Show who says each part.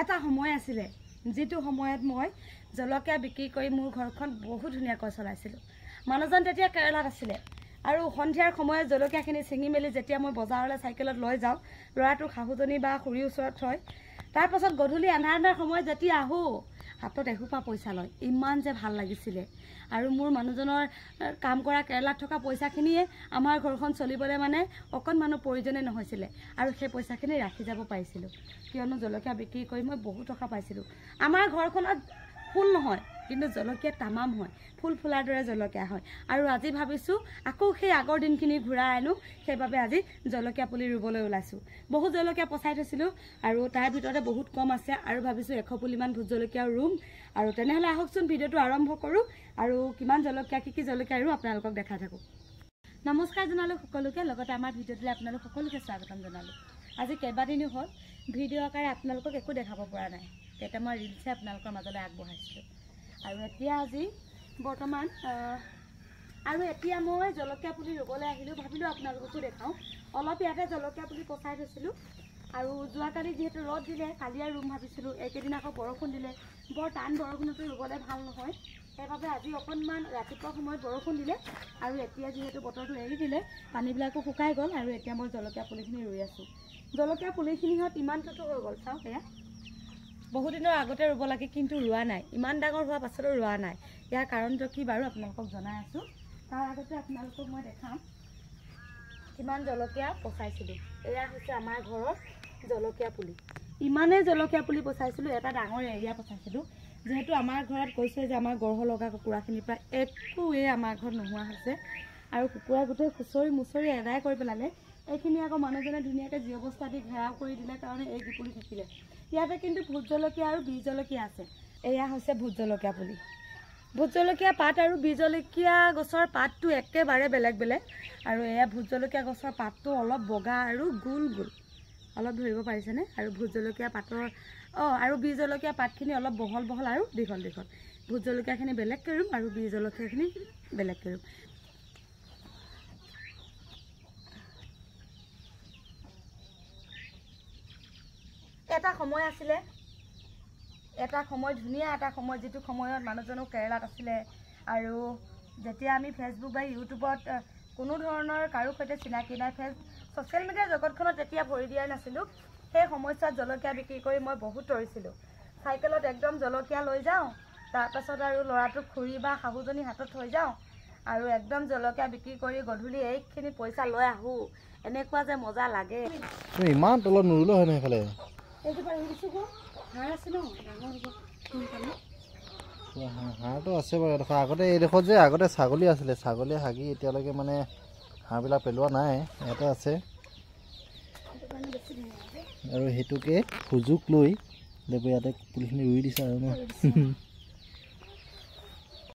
Speaker 1: এটা সময় আছিলে যেটো সময়ত মই জলকীয়া বিক্ৰী কৰি মোৰ ঘৰখন বহুত ধুনীয়াকৈ চলাইছিলোঁ। মানুহজন তেতিয়া কেৰেলাত আছিলে আৰু সন্ধিয়াৰ সময়ত জলকীয়াখিনি ছিঙি মেলি যেতিয়া মই বজাৰলৈ চাইকেলত লৈ যাওঁ, ল'ৰাটোক শাহুজনী বা খুৰীৰ ওচৰত থয়, তাৰপাছত গধূলি আন্ধাৰ সময়ত যেতিয়া আহোঁ হাতত এসোপা পইচা লয়। ইমান যে ভাল লাগিছিলে। আৰু মোৰ মানুহজনৰ কাম কৰা কেৰেলাত থকা পইচাখিনিয়ে আমাৰ ঘৰখন চলিবলৈ মানে অকণমানো প্ৰয়োজনে নহৈছিলে আৰু সেই পইচাখিনি ৰাখি যাব পাৰিছিলোঁ, কিয়নো জলকীয়া বিক্ৰী কৰি মই বহুত টকা পাইছিলোঁ। আমাৰ ঘৰখনত ফুল নহয় কিন্তু জলকীয়া তামাম হয়, ফুল ফুলাৰ দৰে জলকীয়া হয়। আৰু আজি ভাবিছোঁ আকৌ সেই আগৰ দিনখিনি ঘূৰাই আনো, সেইবাবে আজি জলকীয়া পুলি ৰুবলৈ ওলাইছোঁ। বহুত জলকীয়া পচাই থৈছিলোঁ আৰু তাৰ ভিতৰতে বহুত কম আছে আৰু ভাবিছোঁ 100 পুলিমান ভোট জলকীয়া ৰুম। আৰু তেনেহ'লে আহকচোন ভিডিঅ'টো আৰম্ভ কৰোঁ আৰু কিমান জলকীয়া কি জলকীয়া ৰুওঁ আপোনালোকক দেখাই থাকোঁ। নমস্কাৰ জনালোঁ সকলোকে, লগতে আমাৰ ভিডিঅ'টোলৈ আপোনালোক সকলোকে স্বাগতম জনালোঁ। আজি কেইবাদিনো হ'ল ভিডিঅ' আকাৰে আপোনালোকক একো দেখাব পৰা নাই, কেইটামান ৰিলছে আপোনালোকৰ মাজলৈ আগবঢ়াইছিলোঁ। আৰু এতিয়া আজি বৰ্তমান এতিয়া মই জলকীয়া পুলি ৰুবলৈ আহিলোঁ, ভাবিলোঁ আপোনালোককো দেখাওঁ। অলপ ইয়াতে জলকীয়া পুলি পচাই থৈছিলোঁ আৰু যোৱাকালি যিহেতু ৰ'দ দিলে কালি আৰু ৰুম ভাবিছিলোঁ, এইকেইদিন আকৌ বৰষুণ দিলে, বৰ টান বৰষুণতো ৰুবলৈ ভাল নহয়, সেইবাবে আজি অকণমান ৰাতিপুৱা সময়ত বৰষুণ দিলে আৰু এতিয়া যিহেতু বতৰটো এৰি দিলে পানীবিলাকো শুকাই গ'ল আৰু এতিয়া মই জলকীয়া পুলিখিনি ৰুই আছোঁ। জলকীয়া পুলিখিনিহঁত ইমানটোতো হৈ গ'ল, চাওক এয়া বহুদিনৰ আগতে ৰুব লাগে কিন্তু ৰোৱা নাই, ইমান ডাঙৰ হোৱাৰ পাছতো ৰোৱা নাই। ইয়াৰ কাৰণটো কি বাৰু আপোনালোকক জনাই আছোঁ। তাৰ আগতে আপোনালোকক মই দেখাম কিমান জলকীয়া পচাইছিলোঁ। এয়া হৈছে আমাৰ ঘৰৰ জলকীয়া পুলি। ইমানেই জলকীয়া পুলি পচাইছিলোঁ, এটা ডাঙৰ এৰিয়া পচাইছিলোঁ, যিহেতু আমাৰ ঘৰত কৈছে যে আমাৰ গঢ় লগা কুকুৰাখিনিৰ পৰা একোৱেই আমাৰ ঘৰত নোহোৱা হৈছে আৰু কুকুৰাই গোটেই খুচৰি মুচৰি এদাই কৰি পেলালে। এইখিনি আকৌ মানুহজনে ধুনীয়াকৈ যি অৱস্থা দি ঘেৰাও কৰি দিলে কাৰণে এই পুলি থাকিলে। ইয়াতে কিন্তু ভোট জলকীয়া আৰু বীজ জলকীয়া আছে। এয়া হৈছে ভোট জলকীয়া পুলি। ভোট জলকীয়া পাত আৰু বীজ জলকীয়া গছৰ পাতটো একেবাৰে বেলেগ বেলেগ আৰু এয়া ভোট জলকীয়া গছৰ পাতটো অলপ বগা আৰু গোল গোল, অলপ ধৰিব পাৰিছেনে? আৰু ভোট জলকীয়া পাতৰ আৰু বীজ জলকীয়া পাতখিনি অলপ বহল বহল আৰু দীঘল দীঘল। ভোট জলকীয়াখিনি বেলেগকৈ ৰুম আৰু বীজ জলকীয়াখিনি বেলেগকৈ ৰুম। এটা সময় আছিলে, এটা সময় ধুনীয়া এটা সময়, যিটো সময়ত মানুহজনো কেৰেলাত আছিলে আৰু যেতিয়া আমি ফেচবুক বা ইউটিউবত কোনো ধৰণৰ কাৰো সৈতে চিনাকি নাই, ছ'চিয়েল মিডিয়াৰ জগতখনত তেতিয়া ভৰি দিয়াই নাছিলোঁ। সেই সময়ছোৱাত জলকীয়া বিক্ৰী কৰি মই বহুত তৰিছিলোঁ। চাইকেলত একদম জলকীয়া লৈ যাওঁ, তাৰপাছত আৰু ল'ৰাটোক খুৰী বা শাহুজনী হাতত থৈ যাওঁ আৰু একদম জলকীয়া বিক্ৰী কৰি গধূলি এইখিনি পইচা লৈ আহোঁ। এনেকুৱা যে মজা লাগে।
Speaker 2: ইমান তলত নুৰুলো হয় নাই সেইফালে হাঁহটো আছে বাৰু এডোখৰ। আগতে এইডোখৰত যে আগতে ছাগলী আছিলে, ছাগলীয়ে হাগি এতিয়ালৈকে মানে হাঁহবিলাক পেলোৱা নাই, ইয়াতে আছে। আৰু সেইটোকে সুযোগ লৈ ইয়াতে পুলিখিনি ৰুই দিছে আৰু ন।